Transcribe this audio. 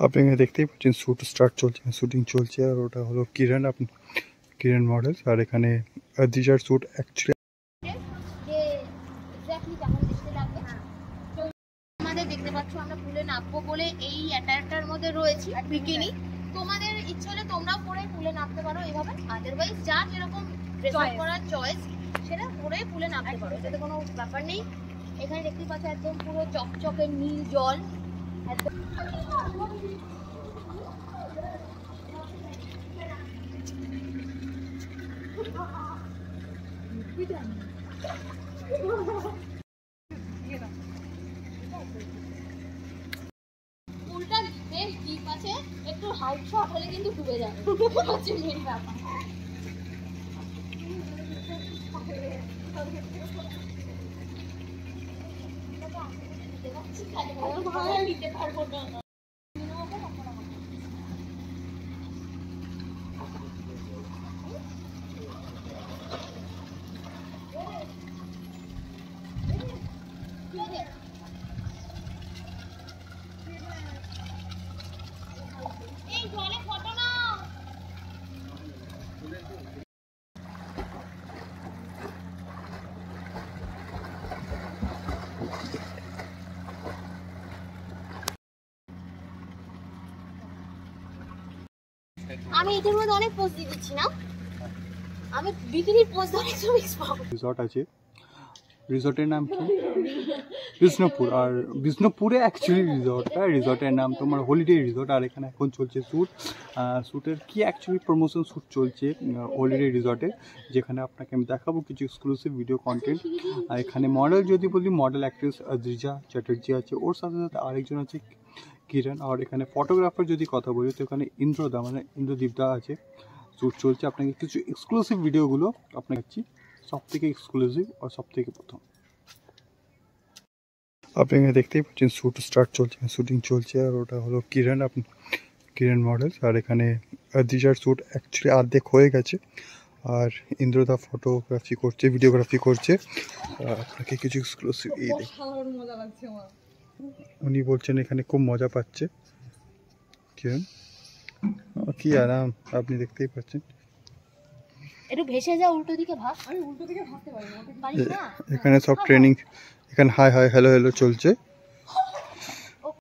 আপনি এখানে দেখতেই পাচ্ছেন শ্যুট স্টার্ট চলছে, শুটিং চলছে। আর ওটা হলো কিরণ, আপনি কিরণ মডেল। আর এখানে দিজার শ্যুট অ্যাকচুয়ালি আমাদের দেখতে পাচ্ছ আমরা পুলে নামবো বলে এই অ্যাটায়ারটার মধ্যে রয়েছি বিকিনি। তোমাদের ইচ্ছে হলে তোমরাও পরে পুলে নামতে পারো এইভাবে, আদারওয়াইজ যার যেরকম ড্রেস আপ করার চয়েস সেটা পরে পুলে নামতে পারো, এটাতে কোনো ব্যাপার নেই। এখানে দেখতে পাচ্ছ একদম পুরো চকচকে নীল জল একদম। পুলটা বেশ ডিপ আছে, একটু হাইট শট হলে কিন্তু ডুবে যাবে, হচ্ছে মেন ব্যাপার। নিতে পারবো না। এই জলে ফটো না। আমি এটার মধ্যে অনেক পোজ দিয়ে দিচ্ছি না, আমি বিকিনির পোজ অনেক সময় এক্সপার্ট। রিসর্ট আছে, রিসর্টের নাম কি বিষ্ণুপুর। আর বিষ্ণুপুরে অ্যাকচুয়ালি রিসর্টটা, রিসর্টের নাম তোমার হলিডে রিসর্ট। আর এখানে এখন চলছে শ্যুট, শ্যুটের কি অ্যাকচুয়ালি প্রমোশন শ্যুট চলছে হলিডে রিসর্টে, যেখানে আপনাকে আমি দেখাবো কিছু এক্সক্লুসিভ ভিডিও কন্টেন্ট। আর এখানে মডেল যদি বলি, মডেল অ্যাক্ট্রেস দ্রিজা চ্যাটার্জি আছে, ওর সাথে সাথে আরেকজন আছে কিরণ। আর এখানে ফটোগ্রাফার যদি কথা বলি তো এখানে ইন্দ্রদা মানে ইন্দ্রদীপ দা আছে। শ্যুট চলছে, আপনাকে কিছু এক্সক্লুসিভ ভিডিওগুলো আপনাকে দিচ্ছি, সব থেকে এক্সক্লুসিভ আর সব থেকে প্রথম। আপনি এখানে দেখতেই পাচ্ছেন শ্যুট স্টার্ট চলছে, শুটিং চলছে। আর ওটা হলো কিরণ, আপনি কিরণ মডেল। আর এখানে দিজার শ্যুট অ্যাকচুয়ালি অর্ধেক হয়ে গেছে, আর ইন্দ্রদা ফটোগ্রাফি করছে, ভিডিওগ্রাফি করছে। আপনাকে কিছু এক্সক্লুসিভ এই মজা লাগছে, উনি বলছেন এখানে খুব মজা পাচ্ছে কিরণ। কি আরাম, আপনি দেখতেই পাচ্ছেন। একটু ভেসে যা, উল্টো দিকে ভাস। আমি উল্টো দিকে ভাসতে পারি না। এখানে সব ট্রেনিং, এখানে হাই হাই হ্যালো হ্যালো চলছে।